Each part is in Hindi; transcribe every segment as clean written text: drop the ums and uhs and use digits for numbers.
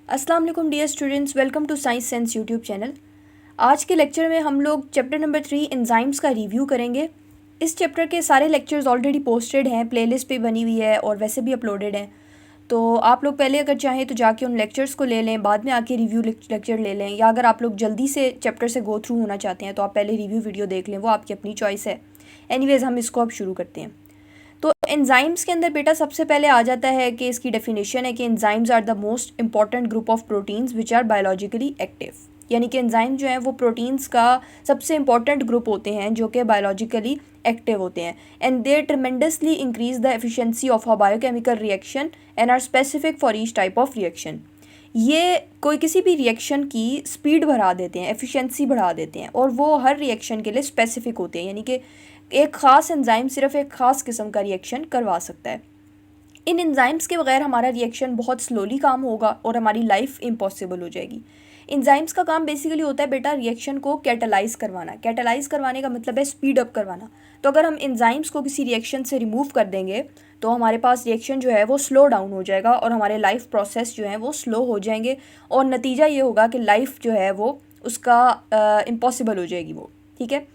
अस्सलाम वालेकुम dear students, welcome to Science Sense YouTube channel. आज के लेक्चर में हम लोग चैप्टर नंबर 3 एंजाइम्स का रिव्यू करेंगे। इस चैप्टर के सारे लेक्चर्स ऑलरेडी पोस्टेड हैं, प्लेलिस्ट पे बनी हुई है और वैसे भी अपलोडेड हैं। तो आप लोग पहले अगर चाहें तो जाके उन लेक्चर्स को ले लें, बाद में आके रिव्यू लेक्चर ले लें, या अगर आप लोग जल्दी से चैप्टर से गो थ्रू होना चाहते हैं तो आप पहले रिव्यू वीडियो देख लें, वो आपकी अपनी चॉइस है। एनीवेज़ हम इसको अब शुरू करते हैं। तो एंजाइम्स के अंदर बेटा सबसे पहले आ जाता है कि इसकी डेफिनेशन है कि enzymes are the most important group of proteins which are biologically active. यानी कि एंजाइम जो है वो प्रोटीन्स का सबसे इंपॉर्टेंट ग्रुप होते हैं जो कि बायोलॉजिकली एक्टिव होते हैं, and they tremendously increase the efficiency of a biochemical reaction and are specific for each type of reaction. ये कोई किसी भी रिएक्शन की स्पीड बढ़ा देते हैं, एफिशिएंसी बढ़ा देते हैं, और वो हर रिएक्शन के लिए स्पेसिफिक होते हैं। यानी कि एक ख़ास एंजाइम सिर्फ एक ख़ास किस्म का रिएक्शन करवा सकता है। इन एंजाइम्स के बगैर हमारा रिएक्शन बहुत स्लोली काम होगा और हमारी लाइफ इम्पॉसिबल हो जाएगी। एंजाइम्स का काम बेसिकली होता है बेटा रिएक्शन को कैटलाइज करवाना। कैटलाइज करवाने का मतलब है स्पीड अप करवाना। तो अगर हम एंजाइम्स को किसी रिएक्शन से रिमूव कर देंगे तो हमारे पास रिएक्शन जो है वो स्लो डाउन हो जाएगा और हमारे लाइफ प्रोसेस जो है वो स्लो हो जाएंगे, और नतीजा ये होगा कि लाइफ जो है वो उसका इम्पॉसिबल हो जाएगी वो। ठीक है,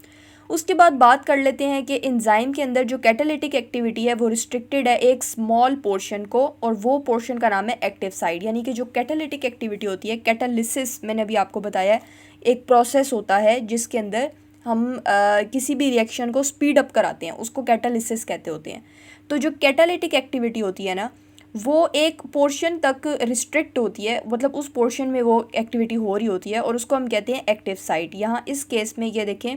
उसके बाद बात कर लेते हैं कि एंजाइम के अंदर जो कैटालिटिक एक्टिविटी है वो रिस्ट्रिक्टेड है एक स्मॉल पोर्शन को, और वो पोर्शन का नाम है एक्टिव साइट। यानी कि जो कैटालिटिक एक्टिविटी होती है, कैटालिसिस मैंने अभी आपको बताया है, एक प्रोसेस होता है जिसके अंदर हम किसी भी रिएक्शन को स्पीड अप कराते हैं, उसको कैटालिसिस कहते होते हैं। तो जो कैटालिटिक एक्टिविटी होती है ना, वो एक पोर्शन तक रिस्ट्रिक्ट होती है, मतलब उस पोर्शन में वो एक्टिविटी हो रही होती है और उसको हम कहते हैं एक्टिव साइट। यहाँ इस केस में ये देखें,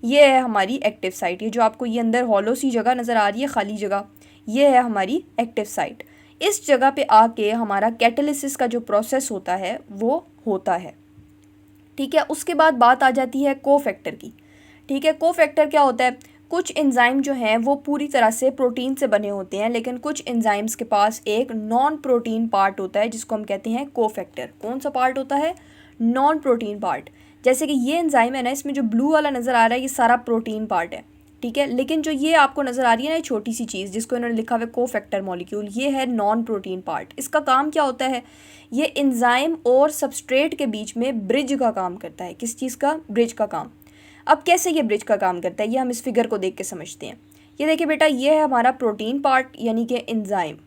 ये है हमारी एक्टिव साइट। ये जो आपको ये अंदर हॉलो सी जगह नज़र आ रही है, खाली जगह, ये है हमारी एक्टिव साइट। इस जगह पे आके हमारा कैटालिसिस का जो प्रोसेस होता है वो होता है। ठीक है, उसके बाद बात आ जाती है कोफैक्टर की। ठीक है, कोफैक्टर क्या होता है? कुछ एंजाइम जो हैं वो पूरी तरह से प्रोटीन से बने होते हैं, लेकिन कुछ एंजाइम्स के पास एक नॉन प्रोटीन पार्ट होता है जिसको हम कहते हैं कोफैक्टर। कौन सा पार्ट होता है? Non protein part. जैसे कि ये एंजाइम है ना, इसमें जो ब्लू वाला नज़र आ रहा है ये सारा प्रोटीन पार्ट है। ठीक है, लेकिन जो ये आपको नज़र आ रही है ना छोटी सी चीज़ जिसको इन्होंने लिखा हुआ है कोफैक्टर मॉलिक्यूल, ये है नॉन प्रोटीन पार्ट। इसका काम क्या होता है? ये एंजाइम और सबस्ट्रेट के बीच में ब्रिज का काम करता है। किस चीज़ का? ब्रिज का काम। अब कैसे ये ब्रिज का काम करता है ये हम इस फिगर को देख के समझते हैं। ये देखिए बेटा, ये है हमारा प्रोटीन पार्ट यानी कि एंजाइम।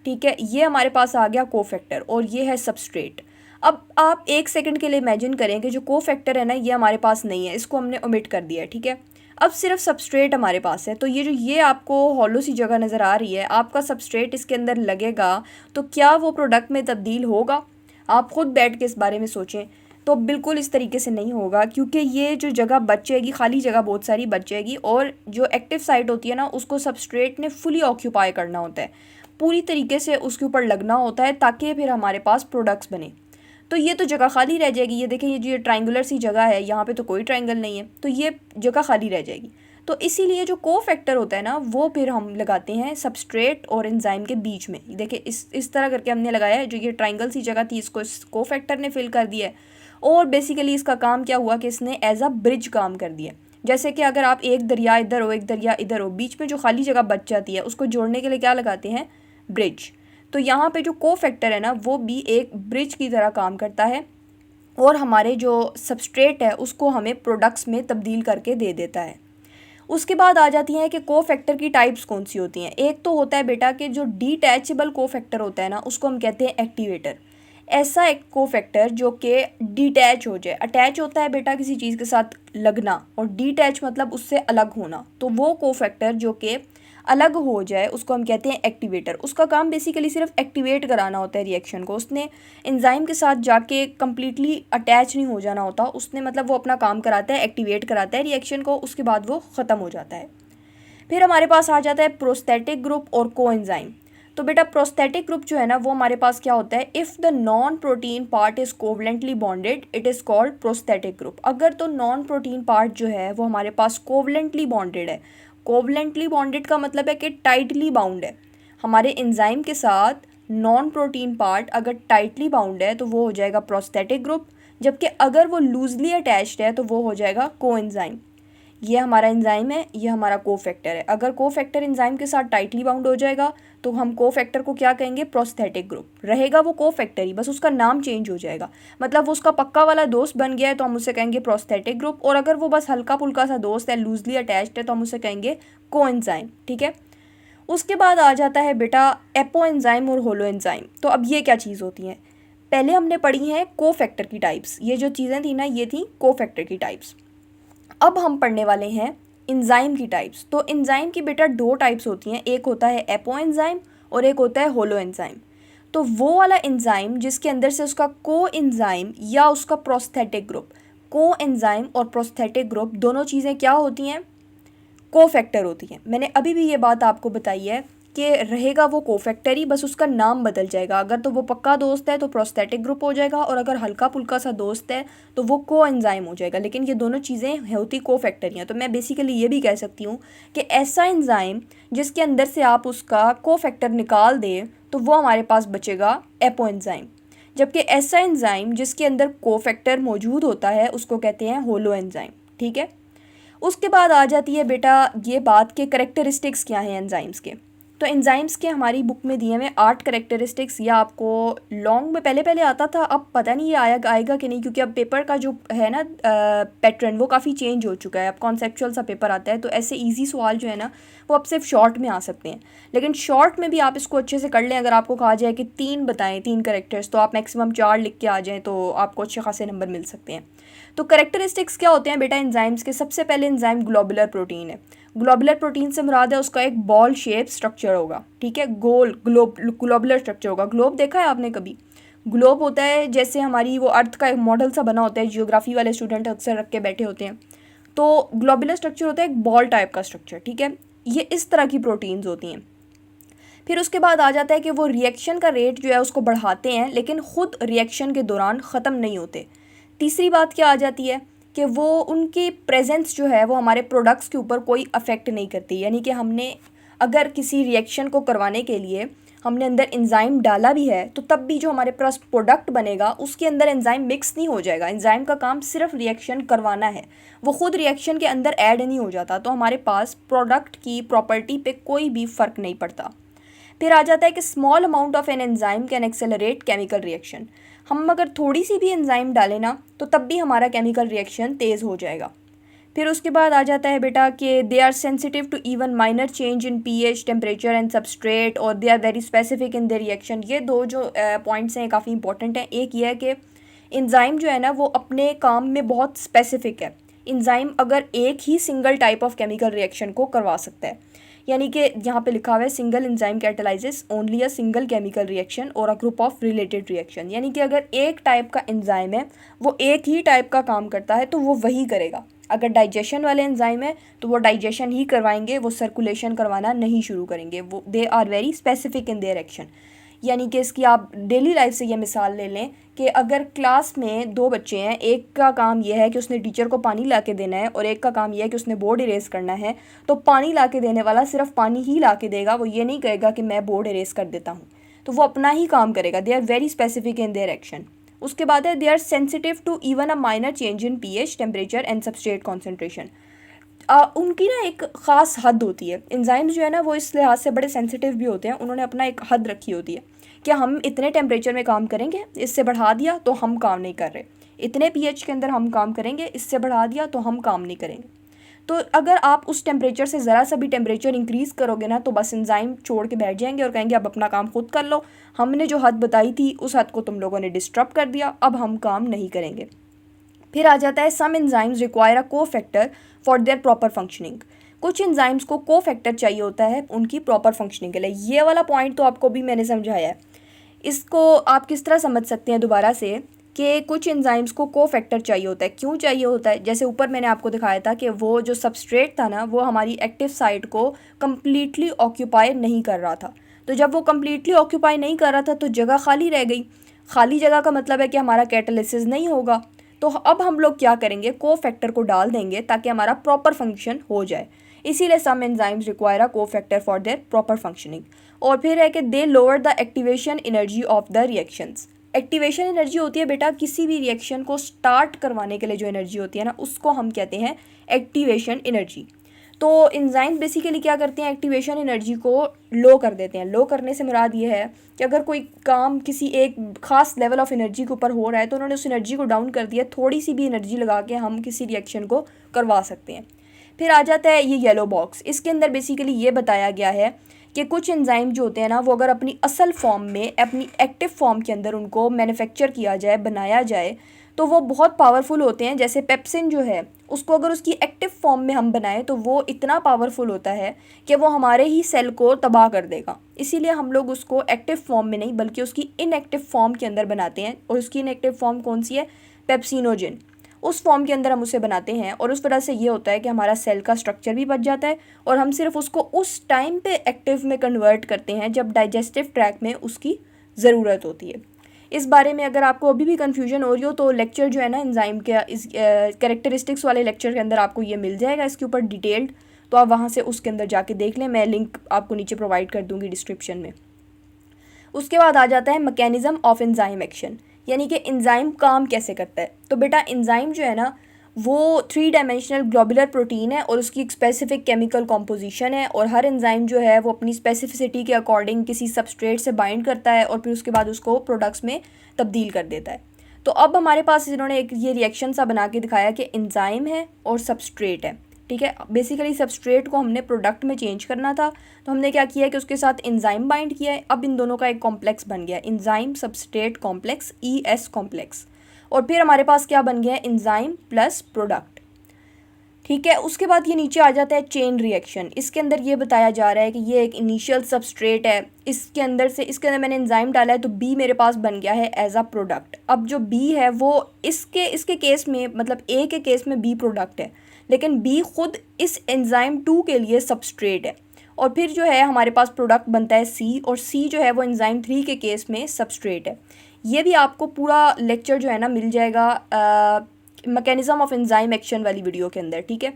ठीक है, ये हमारे पास आ गया कोफैक्टर और ये है सबस्ट्रेट। अब आप एक सेकंड के लिए इमेजिन करें कि जो कोफैक्टर है ना ये हमारे पास नहीं है, इसको हमने ओमिट कर दिया है। ठीक है, अब सिर्फ सबस्ट्रेट हमारे पास है। तो ये जो ये आपको हॉलो सी जगह नज़र आ रही है, आपका सबस्ट्रेट इसके अंदर लगेगा तो क्या वो प्रोडक्ट में तब्दील होगा? आप खुद बैठ के इस बारे में सोचें। तो बिल्कुल इस तरीके से नहीं होगा, क्योंकि ये जो जगह बच जाएगी, खाली जगह बहुत सारी बच जाएगी, और जो एक्टिव साइट होती है ना उसको सबस्ट्रेट ने फुली ऑक्यूपाई करना होता है, पूरी तरीके से उसके ऊपर लगना होता है ताकि फिर हमारे पास प्रोडक्ट्स बने। तो ये तो जगह खाली रह जाएगी। ये देखें, ये जो ट्रायंगुलर सी जगह है यहाँ पे तो कोई ट्रायंगल नहीं है, तो ये जगह खाली रह जाएगी। तो इसीलिए जो कोफैक्टर होता है ना वो फिर हम लगाते हैं सबस्ट्रेट और एंजाइम के बीच में। देखिए इस तरह करके हमने लगाया है, जो ये ट्रायंगल सी जगह थी इसको इस कोफैक्टर ने फिल कर दिया है, और बेसिकली इसका काम क्या हुआ कि इसने एज अ ब्रिज काम कर दिया। जैसे कि अगर आप एक दरिया इधर हो एक दरिया इधर हो, बीच में जो खाली जगह बच जाती है उसको जोड़ने के लिए क्या लगाते हैं? ब्रिज। तो यहाँ पे जो कोफैक्टर है ना वो भी एक ब्रिज की तरह काम करता है, और हमारे जो सबस्ट्रेट है उसको हमें प्रोडक्ट्स में तब्दील करके दे देता है। उसके बाद आ जाती हैं कि कोफैक्टर की टाइप्स कौन सी होती हैं। एक तो होता है बेटा कि जो डिटैचेबल कोफैक्टर होता है ना उसको हम कहते हैं एक्टिवेटर। ऐसा एक कोफैक्टर जो कि डिटैच हो जाए। अटैच होता है बेटा किसी चीज़ के साथ लगना, और डिटैच मतलब उससे अलग होना। तो वो कोफैक्टर जो कि अलग हो जाए उसको हम कहते हैं एक्टिवेटर। उसका काम बेसिकली सिर्फ एक्टिवेट कराना होता है रिएक्शन को। उसने एंजाइम के साथ जाके कम्प्लीटली अटैच नहीं हो जाना होता, उसने मतलब वो अपना काम कराता है, एक्टिवेट कराता है रिएक्शन को, उसके बाद वो ख़त्म हो जाता है। फिर हमारे पास आ जाता है प्रोस्थेटिक ग्रुप और कोएंजाइम। तो बेटा प्रोस्थेटिक ग्रुप जो है ना वो हमारे पास क्या होता है? If the non protein part is covalently bonded it is called prosthetic group. अगर तो नॉन प्रोटीन पार्ट जो है वो हमारे पास कोवलेंटली बॉन्डेड है। कोवलेंटली बॉन्डेड का मतलब है कि टाइटली बाउंड है हमारे एंजाइम के साथ। नॉन प्रोटीन पार्ट अगर टाइटली बाउंड है तो वो हो जाएगा प्रोस्थेटिक ग्रुप, जबकि अगर वो लूजली अटैच्ड है तो वो हो जाएगा कोएंजाइम। ये हमारा एंजाइम है, ये हमारा कोफैक्टर है। अगर कोफैक्टर एंजाइम के साथ टाइटली बाउंड हो जाएगा तो हम कोफैक्टर को क्या कहेंगे, प्रोस्थेटिक ग्रुप। रहेगा वो कोफैक्टर ही, बस उसका नाम चेंज हो जाएगा। मतलब वो उसका पक्का वाला दोस्त बन गया है तो हम उसे कहेंगे प्रोस्थेटिक ग्रुप, और अगर वो बस हल्का फुल्का सा दोस्त है, लूजली अटैच्ड है, तो हम उसे कहेंगे कोएंजाइम। ठीक है। उसके बाद आ जाता है बेटा एपो एंजाइम और होलो एंजाइम। तो अब ये क्या चीज़ होती हैं, पहले हमने पढ़ी हैं कोफैक्टर की टाइप्स। ये जो चीज़ें थी ना, ये थी कोफैक्टर की टाइप्स। अब हम पढ़ने वाले हैं एंजाइम की टाइप्स। तो एंजाइम की बेटा दो टाइप्स होती हैं, एक होता है एपो एंजाइम और एक होता है होलो एंजाइम। तो वो वाला एंजाइम जिसके अंदर से उसका को एंजाइम या उसका प्रोस्थेटिक ग्रुप, को एंजाइम और प्रोस्थेटिक ग्रुप दोनों चीज़ें क्या होती हैं, कोफैक्टर होती हैं। मैंने अभी भी ये बात आपको बताई है कि रहेगा वो कोफैक्टर ही, बस उसका नाम बदल जाएगा। अगर तो वो पक्का दोस्त है तो प्रोस्थेटिक ग्रुप हो जाएगा, और अगर हल्का फुल्का सा दोस्त है तो वो को एंजाइम हो जाएगा। लेकिन ये दोनों चीज़ें होती कोफैक्टर ही हैं। तो मैं बेसिकली ये भी कह सकती हूँ कि ऐसा एंजाइम जिसके अंदर से आप उसका कोफैक्टर निकाल दें तो वो हमारे पास बचेगा एपो एंजाइम। जबकि ऐसा एंजाइम जिसके अंदर कोफैक्टर मौजूद होता है उसको कहते हैं होलो एंजाइम। ठीक है। उसके बाद आ जाती है बेटा ये बात कि करेक्टरिस्टिक्स क्या हैं एंजाइम्स के। तो एंजाइम्स के हमारी बुक में दिए हुए 8 करेक्टरिस्टिक्स, या आपको लॉन्ग में पहले पहले आता था, अब पता नहीं ये आएगा कि नहीं, क्योंकि अब पेपर का जो है ना पैटर्न वो काफ़ी चेंज हो चुका है। अब कॉन्सेप्चुअल सा पेपर आता है, तो ऐसे इजी सवाल जो है ना वो अब सिर्फ शॉर्ट में आ सकते हैं। लेकिन शॉर्ट में भी आप इसको अच्छे से कर लें। अगर आपको कहा जाए कि 3 बताएं, 3 करेक्टर्स, तो आप मैक्सिमम 4 लिख के आ जाएँ तो आपको अच्छे खासे नंबर मिल सकते हैं। तो करेक्टरिस्टिक्स क्या होते हैं बेटा एंजाइम्स के। सबसे पहले एंजाइम ग्लोबुलर प्रोटीन है। ग्लोबुलर प्रोटीन से मुराद है उसका एक बॉल शेप स्ट्रक्चर होगा। ठीक है, गोल ग्लोबुलर स्ट्रक्चर होगा। ग्लोब देखा है आपने कभी? ग्लोब होता है जैसे हमारी वो अर्थ का एक मॉडल सा बना होता है, जियोग्राफी वाले स्टूडेंट अक्सर रख के बैठे होते हैं। तो ग्लोबुलर स्ट्रक्चर होता है एक बॉल टाइप का स्ट्रक्चर। ठीक है, ये इस तरह की प्रोटीन्स होती हैं। फिर उसके बाद आ जाता है कि वो रिएक्शन का रेट जो है उसको बढ़ाते हैं, लेकिन ख़ुद रिएक्शन के दौरान ख़त्म नहीं होते। तीसरी बात क्या आ जाती है कि वो उनकी प्रेजेंस जो है वो हमारे प्रोडक्ट्स के ऊपर कोई अफेक्ट नहीं करती। यानी कि हमने अगर किसी रिएक्शन को करवाने के लिए हमने अंदर एंजाइम डाला भी है तो तब भी जो हमारे पास प्रोडक्ट बनेगा उसके अंदर एंजाइम मिक्स नहीं हो जाएगा। एंजाइम का काम सिर्फ रिएक्शन करवाना है, वो खुद रिएक्शन के अंदर ऐड नहीं हो जाता। तो हमारे पास प्रोडक्ट की प्रॉपर्टी पे कोई भी फ़र्क नहीं पड़ता। फिर आ जाता है कि small amount of an enzyme can accelerate chemical reaction. हम अगर थोड़ी सी भी एंजाइम डालें ना तो तब भी हमारा केमिकल रिएक्शन तेज़ हो जाएगा। फिर उसके बाद आ जाता है बेटा कि they are sensitive to even minor change in pH, temperature and substrate, और they are very specific in their reaction. ये दो जो पॉइंट्स हैं काफ़ी इंपॉर्टेंट हैं। एक ये है कि एंजाइम जो है ना वो अपने काम में बहुत स्पेसिफिक है। एंजाइम अगर एक ही single type of chemical reaction को करवा सकता है, यानी कि यहाँ पे लिखा हुआ है single enzyme catalyses only a single chemical reaction और a group of related reaction. यानी कि अगर एक टाइप का एंजाइम है वो एक ही टाइप का काम करता है तो वो वही करेगा। अगर डाइजेशन वाले एंजाइम है तो वो डाइजेशन ही करवाएंगे, वो सर्कुलेशन करवाना नहीं शुरू करेंगे। वो they are very specific in their action. यानी कि इसकी आप डेली लाइफ से ये मिसाल ले लें कि अगर क्लास में 2 बच्चे हैं, एक का काम यह है कि उसने टीचर को पानी ला के देना है और एक का काम यह है कि उसने बोर्ड इरेज करना है, तो पानी ला के देने वाला सिर्फ पानी ही ला के देगा, वो ये नहीं कहेगा कि मैं बोर्ड इरेज कर देता हूँ। तो वो अपना ही काम करेगा। They are very specific in their action. उसके बाद है they are sensitive to even a minor change in pH, temperature and substrate concentration. उनकी ना एक ख़ास हद होती है। एंजाइम्स जो है ना वो इस लिहाज से बड़े सेंसिटिव भी होते हैं, उन्होंने अपना एक हद रखी होती है कि हम इतने टेम्परेचर में काम करेंगे, इससे बढ़ा दिया तो हम काम नहीं कर रहे। इतने पीएच के अंदर हम काम करेंगे, इससे बढ़ा दिया तो हम काम नहीं करेंगे। तो अगर आप उस टेम्परेचर से ज़रा सा भी टेम्परेचर इंक्रीज़ करोगे ना तो बस एंजाइम छोड़ के बैठ जाएंगे और कहेंगे अब अपना काम खुद कर लो, हमने जो हद बताई थी उस हद को तुम लोगों ने डिस्टर्ब कर दिया, अब हम काम नहीं करेंगे। फिर आ जाता है some enzymes require a cofactor for their proper functioning. कुछ एंजाइम्स को कोफैक्टर चाहिए होता है उनकी प्रॉपर फंक्शनिंग के लिए। ये वाला पॉइंट तो आपको भी मैंने समझाया है। इसको आप किस तरह समझ सकते हैं दोबारा से कि कुछ एंजाइम्स को कोफैक्टर चाहिए होता है। क्यों चाहिए होता है? जैसे ऊपर मैंने आपको दिखाया था कि वो जो सबस्ट्रेट था ना वो हमारी एक्टिव साइट को कम्प्लीटली ऑक्यूपाई नहीं कर रहा था। तो जब वो कम्प्लीटली ऑक्यूपाई नहीं कर रहा था तो जगह खाली रह गई। खाली जगह का मतलब है कि हमारा कैटालिसिस नहीं होगा। तो अब हम लोग क्या करेंगे, कोफैक्टर को डाल देंगे ताकि हमारा प्रॉपर फंक्शन हो जाए। इसीलिए some enzymes require a cofactor for their proper functioning. और फिर है कि they lower the activation energy of the reactions. Activation energy होती है बेटा किसी भी रिएक्शन को स्टार्ट करवाने के लिए जो एनर्जी होती है ना, उसको हम कहते हैं एक्टिवेशन एनर्जी। तो एंजाइम बेसिकली क्या करते हैं, एक्टिवेशन एनर्जी को लो कर देते हैं। लो करने से मुराद ये है कि अगर कोई काम किसी एक खास लेवल ऑफ एनर्जी के ऊपर हो रहा है तो उन्होंने उस एनर्जी को डाउन कर दिया, थोड़ी सी भी एनर्जी लगा के हम किसी रिएक्शन को करवा सकते हैं। फिर आ जाता है ये येलो बॉक्स। इसके अंदर बेसिकली ये बताया गया है कि कुछ एंजाइम जो होते हैं ना, वो अगर अपनी असल फॉर्म में, अपनी एक्टिव फॉर्म के अंदर उनको मैन्युफैक्चर किया जाए, बनाया जाए, तो वो बहुत पावरफुल होते हैं। जैसे पेप्सिन जो है, उसको अगर उसकी एक्टिव फॉर्म में हम बनाएं तो वो इतना पावरफुल होता है कि वो हमारे ही सेल को तबाह कर देगा। इसीलिए हम लोग उसको एक्टिव फॉर्म में नहीं बल्कि उसकी इनएक्टिव फॉर्म के अंदर बनाते हैं। और उसकी इनएक्टिव फॉर्म कौन सी है, पेप्सिनोजिन, उस फॉर्म के अंदर हम उसे बनाते हैं। और उस वजह से ये होता है कि हमारा सेल का स्ट्रक्चर भी बच जाता है और हम सिर्फ उसको उस टाइम पे एक्टिव में कन्वर्ट करते हैं जब डाइजेस्टिव ट्रैक में उसकी ज़रूरत होती है। इस बारे में अगर आपको अभी भी कन्फ्यूजन हो रही हो तो लेक्चर जो है ना एंजाइम के इस कैरेक्टरिस्टिक्स वाले लेक्चर के अंदर आपको ये मिल जाएगा इसके ऊपर डिटेल्ड, तो आप वहाँ से उसके अंदर जाके देख लें। मैं लिंक आपको नीचे प्रोवाइड कर दूँगी डिस्क्रिप्शन में। उसके बाद आ जाता है मैकेनिज़्म ऑफ एंजाइम एक्शन, यानी कि एंजाइम काम कैसे करता है। तो बेटा एंजाइम जो है ना, वो 3 डायमेंशनल ग्लोबुलर प्रोटीन है और उसकी एक स्पेसिफिक केमिकल कॉम्पोजिशन है। और हर एंजाइम जो है वो अपनी स्पेसिफिसिटी के अकॉर्डिंग किसी सबस्ट्रेट से बाइंड करता है और फिर उसके बाद उसको प्रोडक्ट्स में तब्दील कर देता है। तो अब हमारे पास इन्होंने एक ये रिएक्शन सा बना के दिखाया कि एंजाइम है और सबस्ट्रेट है, ठीक है। बेसिकली सबस्ट्रेट को हमने प्रोडक्ट में चेंज करना था, तो हमने क्या किया कि उसके साथ एंजाइम बाइंड किया है। अब इन दोनों का एक कॉम्प्लेक्स बन गया, enzyme substrate complex, ES complex. और फिर हमारे पास क्या बन गया है, एंजाइम प्लस प्रोडक्ट, ठीक है। उसके बाद ये नीचे आ जाता है चेन रिएक्शन। इसके अंदर ये बताया जा रहा है कि ये एक इनिशियल सबस्ट्रेट है, इसके अंदर मैंने एंजाइम डाला है तो B मेरे पास बन गया है एज अ प्रोडक्ट। अब जो B है वो इसके केस में, मतलब A के केस में B प्रोडक्ट है, लेकिन B खुद इस एंजाइम 2 के लिए सबस्ट्रेट है। और फिर जो है हमारे पास प्रोडक्ट बनता है C, और C जो है वो एंजाइम 3 के केस में सबस्ट्रेट है। ये भी आपको पूरा लेक्चर जो है ना मिल जाएगा मैकेनिज़्म ऑफ एंजाइम एक्शन वाली वीडियो के अंदर, ठीक है।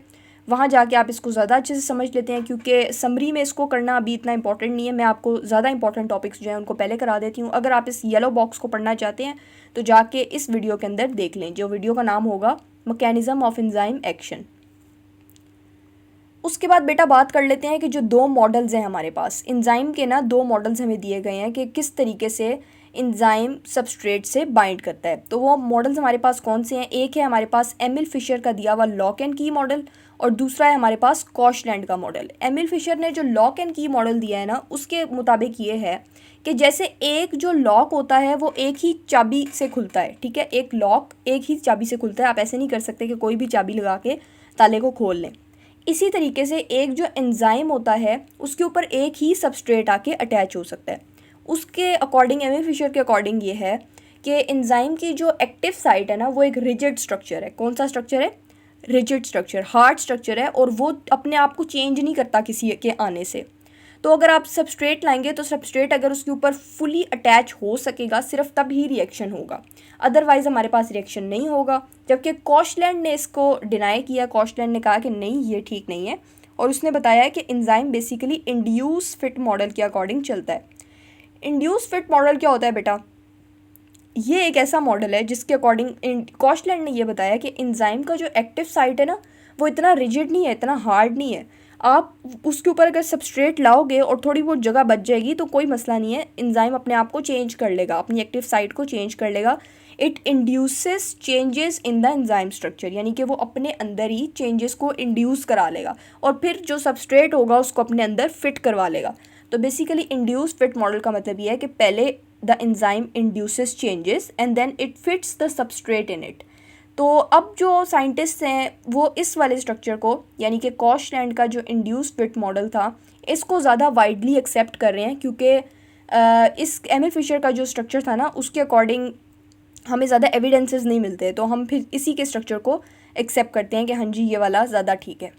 वहाँ जाके आप इसको ज़्यादा अच्छे से समझ लेते हैं, क्योंकि समरी में इसको करना अभी इतना इंपॉर्टेंट नहीं है। मैं आपको ज़्यादा इंपॉर्टेंट टॉपिक्स जो हैं उनको पहले करा देती हूँ। अगर आप इस येलो बॉक्स को पढ़ना चाहते हैं तो जाके इस वीडियो के अंदर देख लें, जो वीडियो का नाम होगा मैकेनिज़्म ऑफ एंजाइम एक्शन। उसके बाद बेटा बात कर लेते हैं कि जो 2 मॉडल्स हैं हमारे पास एंजाइम के ना, 2 मॉडल्स हमें दिए गए हैं कि किस तरीके से एंजाइम सबस्ट्रेट से बाइंड करता है। तो वो मॉडल्स हमारे पास कौन से हैं, एक है हमारे पास एमिल फिशर का दिया हुआ लॉक एंड की मॉडल, और दूसरा है हमारे पास कॉशलैंड का मॉडल। एमिल फिशर ने जो लॉक एंड की मॉडल दिया है ना, उसके मुताबिक ये है कि जैसे एक जो लॉक होता है वो एक ही चाबी से खुलता है, ठीक है। एक लॉक एक ही चाबी से खुलता है, आप ऐसे नहीं कर सकते कि कोई भी चाबी लगा के ताले को खोल लें। इसी तरीके से एक जो एंजाइम होता है उसके ऊपर एक ही सबस्ट्रेट आके अटैच हो सकता है। उसके अकॉर्डिंग, एमिल फिशर के अकॉर्डिंग ये है कि एंजाइम की जो एक्टिव साइट है ना, वो एक रिजिड स्ट्रक्चर है। कौन सा स्ट्रक्चर है, रिजिड स्ट्रक्चर, हार्ड स्ट्रक्चर है, और वो अपने आप को चेंज नहीं करता किसी के आने से। तो अगर आप सबस्ट्रेट लाएंगे तो सबस्ट्रेट अगर उसके ऊपर फुली अटैच हो सकेगा सिर्फ तब ही रिएक्शन होगा, अदरवाइज़ हमारे पास रिएक्शन नहीं होगा। जबकि कॉशलैंड ने इसको डिनाई किया, कॉशलैंड ने कहा कि नहीं ये ठीक नहीं है, और उसने बताया कि enzyme basically induce fit model के अकॉर्डिंग चलता है। इंड्यूस फिट मॉडल क्या होता है बेटा, ये एक ऐसा मॉडल है जिसके अकॉर्डिंग कॉशलैंड ने ये बताया कि एंजाइम का जो एक्टिव साइट है ना, वो इतना रिजिड नहीं है, इतना हार्ड नहीं है। आप उसके ऊपर अगर सबस्ट्रेट लाओगे और थोड़ी बहुत जगह बच जाएगी तो कोई मसला नहीं है, एंजाइम अपने आप को चेंज कर लेगा, अपनी एक्टिव साइट को चेंज कर लेगा। It induces changes in the enzyme structure, यानी कि वो अपने अंदर ही चेंजेस को इंड्यूस करा लेगा और फिर जो सबस्ट्रेट होगा उसको अपने अंदर फिट करवा लेगा। तो बेसिकली इंड्यूस फिट मॉडल का मतलब ये है कि पहले the enzyme induces changes and then it fits the substrate in it. तो अब जो साइंटिस्ट हैं वो इस वाले स्ट्रक्चर को, यानी कि कॉशलैंड का जो इंड्यूस फिट मॉडल था, इसको ज़्यादा वाइडली एक्सेप्ट कर रहे हैं, क्योंकि इस एमिल फिशर का जो स्ट्रक्चर था ना, उसके अकॉर्डिंग हमें ज़्यादा एविडेंसेस नहीं मिलते, तो हम फिर इसी के स्ट्रक्चर को एक्सेप्ट करते हैं कि हाँ जी ये वाला ज़्यादा ठीक है।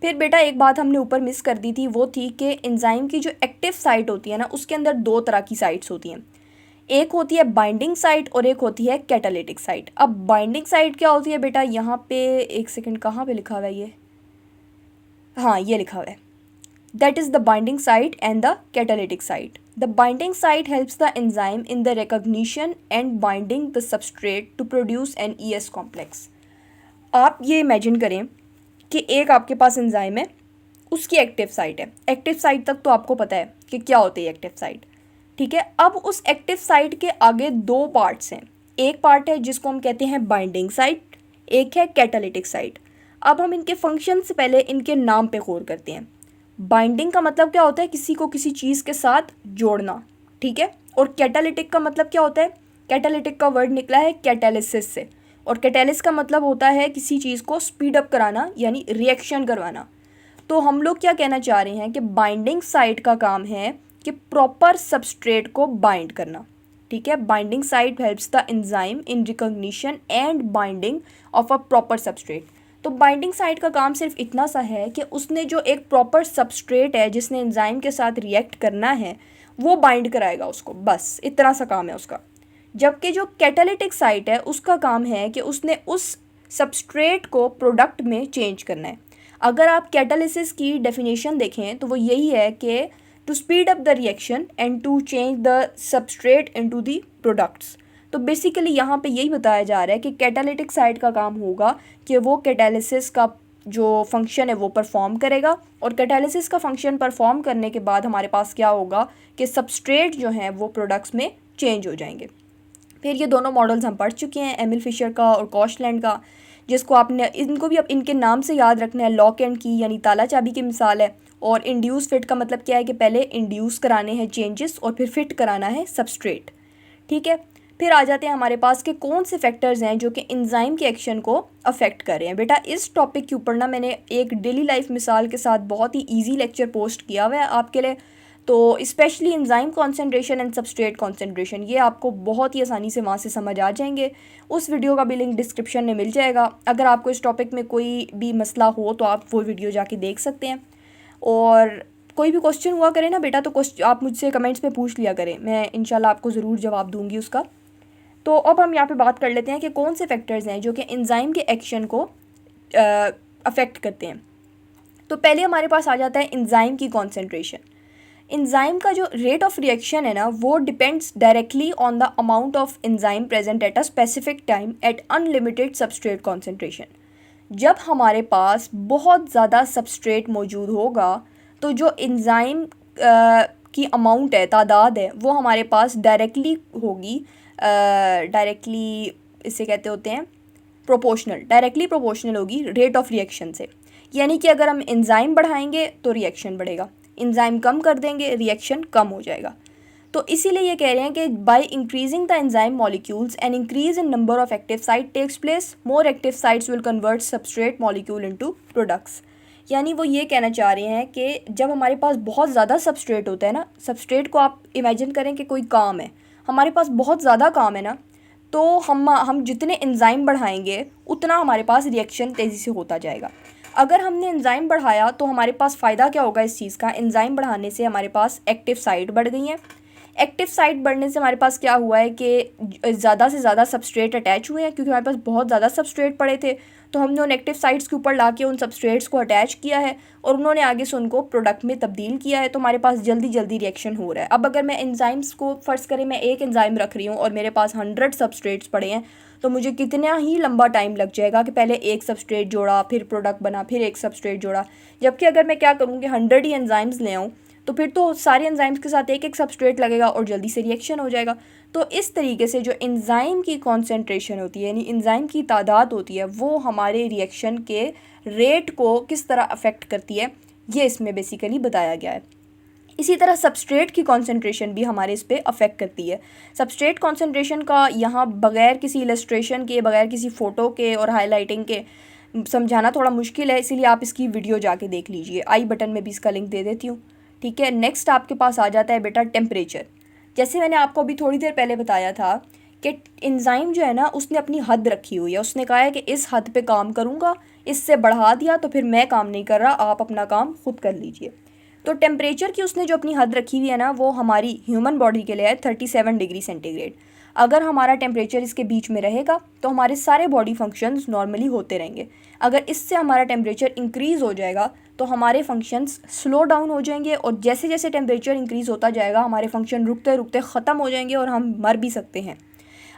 फिर बेटा एक बात हमने ऊपर मिस कर दी थी, वो थी कि एंजाइम की जो एक्टिव साइट होती है ना, उसके अंदर 2 तरह की साइट्स होती हैं। एक होती है बाइंडिंग साइट और एक होती है कैटालिटिक साइट। अब बाइंडिंग साइट क्या होती है बेटा, यहाँ पे एक सेकंड, कहाँ पे लिखा हुआ है ये, हाँ ये लिखा हुआ है, that is the binding site and the catalytic site. The binding site helps the enzyme in the recognition and binding the substrate to produce an ES complex. आप ये इमेजिन करें कि एक आपके पास एंजाइम है, उसकी एक्टिव साइट है। एक्टिव साइट तक तो आपको पता है कि क्या होती है एक्टिव साइट, ठीक है। अब उस एक्टिव साइट के आगे दो पार्ट्स हैं। एक पार्ट है जिसको हम कहते हैं बाइंडिंग साइट, एक है कैटालिटिक साइट। अब हम इनके फंक्शन से पहले इनके नाम पे गौर करते हैं। बाइंडिंग का मतलब क्या होता है? किसी को किसी चीज़ के साथ जोड़ना, ठीक है। और कैटालिटिक का मतलब क्या होता है? कैटालिटिक का वर्ड निकला है कैटालिसिस से, और कैटालिस का मतलब होता है किसी चीज़ को स्पीड अप कराना, यानी रिएक्शन करवाना। तो हम लोग क्या कहना चाह रहे हैं कि बाइंडिंग साइट का काम है कि प्रॉपर सबस्ट्रेट को बाइंड करना, ठीक है। Binding site helps the enzyme in recognition and binding of a proper substrate. तो बाइंडिंग साइट का काम सिर्फ इतना सा है कि उसने जो एक प्रॉपर सबस्ट्रेट है जिसने एंजाइम के साथ रिएक्ट करना है वो बाइंड कराएगा उसको, बस इतना सा काम है उसका। जबकि जो कैटालिटिक साइट है उसका काम है कि उसने उस सबस्ट्रेट को प्रोडक्ट में चेंज करना है। अगर आप कैटालिसिस की डेफिनेशन देखें तो वो यही है कि to speed up the reaction and to change the substrate into the products. तो बेसिकली यहाँ पे यही बताया जा रहा है कि कैटालिटिक साइट का काम होगा कि वो कैटालिसिस का जो फंक्शन है वो परफॉर्म करेगा, और कैटालिसिस का फंक्शन परफॉर्म करने के बाद हमारे पास क्या होगा कि सबस्ट्रेट जो हैं वो प्रोडक्ट्स में चेंज हो जाएंगे। फिर ये दोनों मॉडल्स हम पढ़ चुके हैं, एमिल फिशर का और कॉशलैंड का, जिसको आपने इनको भी अब इनके नाम से याद रखना है। लॉक एंड की यानी ताला चाबी की मिसाल है, और इंड्यूस फिट का मतलब क्या है कि पहले इंड्यूस कराने हैं चेंजेस और फिर फिट कराना है सबस्ट्रेट, ठीक है। फिर आ जाते हैं हमारे पास के कौन से फैक्टर्स हैं जो कि एंजाइम के एक्शन को अफेक्ट कर रहे हैं। बेटा इस टॉपिक के ऊपर ना मैंने एक डेली लाइफ मिसाल के साथ बहुत ही ईजी लेक्चर पोस्ट किया हुआ है आपके लिए। तो specially enzyme concentration and substrate concentration, ये आपको बहुत ही आसानी से वहाँ से समझ आ जाएंगे। उस वीडियो का भी लिंक डिस्क्रिप्शन में मिल जाएगा। अगर आपको इस टॉपिक में कोई भी मसला हो तो आप वो वीडियो जाके देख सकते हैं। और कोई भी क्वेश्चन हुआ करे ना बेटा तो आप मुझसे कमेंट्स में पूछ लिया करें, मैं इंशाल्लाह आपको ज़रूर जवाब दूंगी उसका। तो अब हम यहाँ पे बात कर लेते हैं कि कौन से फैक्टर्स हैं जो कि एंजाइम के एक्शन को अफेक्ट करते हैं। तो पहले हमारे पास आ जाता है एंजाइम की कॉन्सेंट्रेशन। एंजाइम का जो रेट ऑफ रिएक्शन है ना वो depends directly on the amount of enzyme present at a specific time at unlimited substrate concentration. जब हमारे पास बहुत ज़्यादा सबस्ट्रेट मौजूद होगा तो जो एंजाइम की अमाउंट है, तादाद है, वो हमारे पास डायरेक्टली होगी, डायरेक्टली इसे कहते होते हैं प्रोपोर्शनल, डायरेक्टली प्रोपोर्शनल होगी रेट ऑफ रिएक्शन से। यानी कि अगर हम एंजाइम बढ़ाएंगे तो रिएक्शन बढ़ेगा, एंजाइम कम कर देंगे रिएक्शन कम हो जाएगा। तो इसीलिए ये कह रहे हैं कि by increasing the enzyme molecules and increase in number of active site takes place, more active sites will convert substrate molecule into products. यानी वो ये कहना चाह रहे हैं कि जब हमारे पास बहुत ज़्यादा सबस्ट्रेट होता है ना, सबस्ट्रेट को आप इमेजिन करें कि कोई काम है, हमारे पास बहुत ज़्यादा काम है ना, तो हम जितने एंजाइम बढ़ाएंगे उतना हमारे पास रिएक्शन तेज़ी से होता जाएगा। अगर हमने एंजाइम बढ़ाया तो हमारे पास फ़ायदा क्या होगा इस चीज़ का? एंजाइम बढ़ाने से हमारे पास एक्टिव साइट बढ़ गई हैं। एक्टिव साइट बढ़ने से हमारे पास क्या हुआ है कि ज़्यादा से ज़्यादा सबस्ट्रेट अटैच हुए हैं, क्योंकि हमारे पास बहुत ज़्यादा सबस्ट्रेट पड़े थे तो हमने उन एक्टिव साइट्स के ऊपर लाके उन सबस्ट्रेट्स को अटैच किया है और उन्होंने आगे से उनको प्रोडक्ट में तब्दील किया है। तो हमारे पास जल्दी जल्दी रिएक्शन हो रहा है। अब अगर मैं एंजाइम्स को फ़र्ज़ करें मैं एक एंजाइम रख रही हूँ और मेरे पास 100 सबस्ट्रेट्स पड़े हैं, तो मुझे कितना ही लंबा टाइम लग जाएगा कि पहले एक सबस्ट्रेट जोड़ा, फिर प्रोडक्ट बना, फिर एक सबस्ट्रेट जोड़ा। जबकि अगर मैं क्या करूँगी 100 ही एंजाइम्स ले आऊँ तो फिर तो सारे एंजाइम्स के साथ एक एक सबस्ट्रेट लगेगा और जल्दी से रिएक्शन हो जाएगा। तो इस तरीके से जो एंजाइम की कॉन्सेंट्रेशन होती है, यानी एंजाइम की तादाद होती है, वो हमारे रिएक्शन के रेट को किस तरह अफेक्ट करती है, ये इसमें बेसिकली बताया गया है। इसी तरह सबस्ट्रेट की कॉन्सेंट्रेशन भी हमारे इस पर अफेक्ट करती है। सबस्ट्रेट कॉन्सेंट्रेशन का यहाँ बग़ैर किसी इलस्ट्रेशन के, बग़ैर किसी फ़ोटो के और हाईलाइटिंग के समझाना थोड़ा मुश्किल है, इसीलिए आप इसकी वीडियो जाके देख लीजिए। आई बटन में भी इसका लिंक दे देती हूँ, ठीक है। नेक्स्ट आपके पास आ जाता है बेटा टेम्परेचर। जैसे मैंने आपको अभी थोड़ी देर पहले बताया था कि एंजाइम जो है ना उसने अपनी हद रखी हुई है। उसने कहा है कि इस हद पे काम करूँगा, इससे बढ़ा दिया तो फिर मैं काम नहीं कर रहा, आप अपना काम खुद कर लीजिए। तो टेम्परेचर की उसने जो अपनी हद रखी हुई है ना वो हमारी ह्यूमन बॉडी के लिए है 37 डिग्री सेंटीग्रेड। अगर हमारा टेम्परेचर इसके बीच में रहेगा तो हमारे सारे बॉडी फंक्शंस नॉर्मली होते रहेंगे। अगर इससे हमारा टेम्परेचर इंक्रीज़ हो जाएगा तो हमारे फंक्शंस स्लो डाउन हो जाएंगे और जैसे जैसे टेम्परेचर इंक्रीज़ होता जाएगा हमारे फंक्शन रुकते रुकते ख़त्म हो जाएंगे और हम मर भी सकते हैं।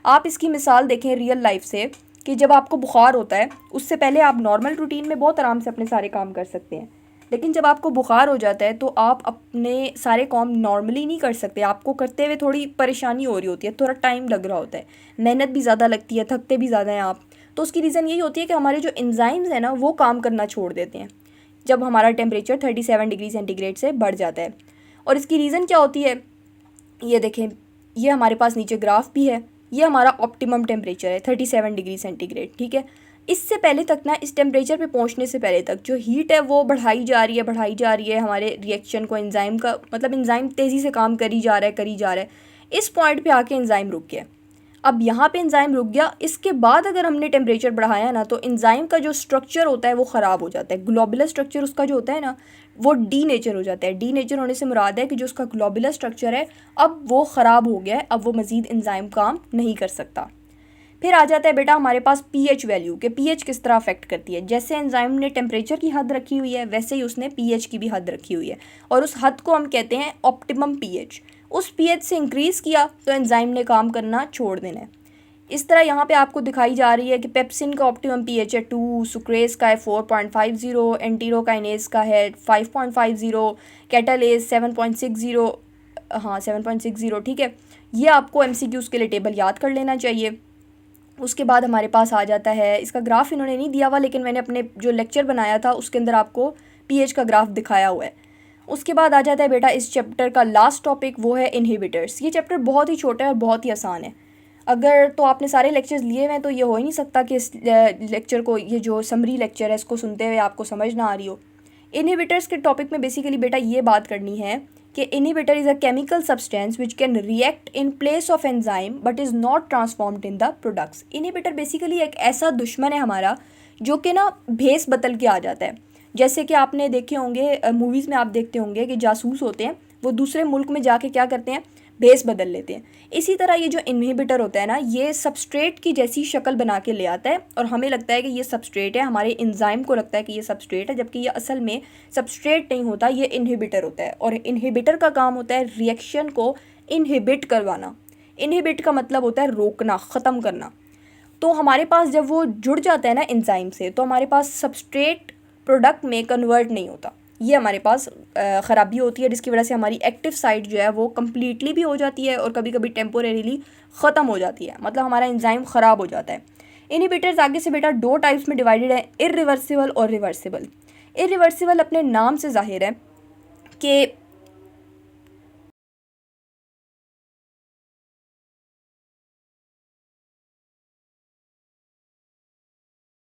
आप इसकी मिसाल देखें रियल लाइफ से कि जब आपको बुखार होता है उससे पहले आप नॉर्मल रूटीन में बहुत आराम से अपने सारे काम कर सकते हैं, लेकिन जब आपको बुखार हो जाता है तो आप अपने सारे काम नॉर्मली नहीं कर सकते। आपको करते हुए थोड़ी परेशानी हो रही होती है, थोड़ा टाइम लग रहा होता है, मेहनत भी ज़्यादा लगती है, थकते भी ज़्यादा हैं आप। तो उसकी रीज़न यही होती है कि हमारे जो एंजाइम्स हैं ना वो काम करना छोड़ देते हैं जब हमारा टेम्परेचर 37 डिग्री सेंटीग्रेड से बढ़ जाता है। और इसकी रीज़न क्या होती है, ये देखें, ये हमारे पास नीचे ग्राफ भी है, ये हमारा ऑप्टिमम टेम्परेचर है 37 डिग्री सेंटीग्रेड, ठीक है। इससे पहले तक ना, इस टेम्परेचर पे पहुंचने से पहले तक जो हीट है वो बढ़ाई जा रही है हमारे रिएक्शन को, एंजाइम का मतलब एंजाइम तेज़ी से काम करी जा रहा है। इस पॉइंट पे आके एंजाइम रुक गया। अब यहाँ पे एंजाइम रुक गया, इसके बाद अगर हमने टेम्परेचर बढ़ाया ना तो एंजाइम का जो स्ट्रक्चर होता है वो ख़राब हो जाता है। ग्लोबुलर स्ट्रक्चर उसका जो होता है ना वो डी नेचर हो जाता है। डी नेचर होने से मुराद है कि जो उसका ग्लोबुलर स्ट्रक्चर है अब वो ख़राब हो गया है, अब वो मज़ीद एंजाइम काम नहीं कर सकता। फिर आ जाता है बेटा हमारे पास पीएच वैल्यू, कि पीएच किस तरह अफेक्ट करती है। जैसे एंजाइम ने टेम्परेचर की हद रखी हुई है वैसे ही उसने पीएच की भी हद रखी हुई है, और उस हद को हम कहते हैं ऑप्टिमम पीएच। उस पीएच से इंक्रीज़ किया तो एंजाइम ने काम करना छोड़ देना है। इस तरह यहाँ पे आपको दिखाई जा रही है कि पेप्सिन का ऑप्टिमम पीएच है 2, सुक्रेज का है 4.50, एंटीरोकाइनेज का है 5.50, कैटालेज 7.60, हाँ 7.60, ठीक है। ये आपको एमसीक्यूज़ के लिए टेबल याद कर लेना चाहिए। उसके बाद हमारे पास आ जाता है, इसका ग्राफ इन्होंने नहीं दिया हुआ लेकिन मैंने अपने जो लेक्चर बनाया था उसके अंदर आपको पीएच का ग्राफ दिखाया हुआ है। उसके बाद आ जाता है बेटा इस चैप्टर का लास्ट टॉपिक, वो है इनहिबिटर्स। ये चैप्टर बहुत ही छोटा है और बहुत ही आसान है। अगर तो आपने सारे लेक्चर्स लिए हुए हैं तो ये हो ही नहीं सकता कि इस लेक्चर को, ये जो समरी लेक्चर है इसको सुनते हुए आपको समझ ना आ रही हो। इनहिबिटर्स के टॉपिक में बेसिकली बेटा ये बात करनी है कि inhibitor is a chemical substance which can react in place of enzyme but is not transformed in the products. Inhibitor basically एक ऐसा दुश्मन है हमारा जो कि ना भेस बदल के आ जाता है। जैसे कि आपने देखे होंगे मूवीज़ में, आप देखते होंगे कि जासूस होते हैं वो दूसरे मुल्क में जाके क्या करते हैं, भेस बदल लेते हैं। इसी तरह ये जो इनहिबिटर होता है ना ये सबस्ट्रेट की जैसी शक्ल बना के ले आता है और हमें लगता है कि ये सबस्ट्रेट है, हमारे एंजाइम को लगता है कि ये सबस्ट्रेट है, जबकि ये असल में सबस्ट्रेट नहीं होता, ये इनहिबिटर होता है। और इनहिबिटर का काम होता है रिएक्शन को इनहिबिट करवाना। इनहिबिट का मतलब होता है रोकना, ख़त्म करना। तो हमारे पास जब वो जुड़ जाता है ना एंजाइम से तो हमारे पास सबस्ट्रेट प्रोडक्ट में कन्वर्ट नहीं होता, ये हमारे पास ख़राबी होती है, जिसकी वजह से हमारी एक्टिव साइट जो है वो कम्प्लीटली भी हो जाती है और कभी कभी टेम्पोरेरीली ख़त्म हो जाती है, मतलब हमारा एंजाइम ख़राब हो जाता है। इनहिबिटर्स आगे से बेटा दो टाइप्स में डिवाइडेड है, इरिवर्सिबल और रिवर्सिबल। इरिवर्सिबल अपने नाम से जाहिर है कि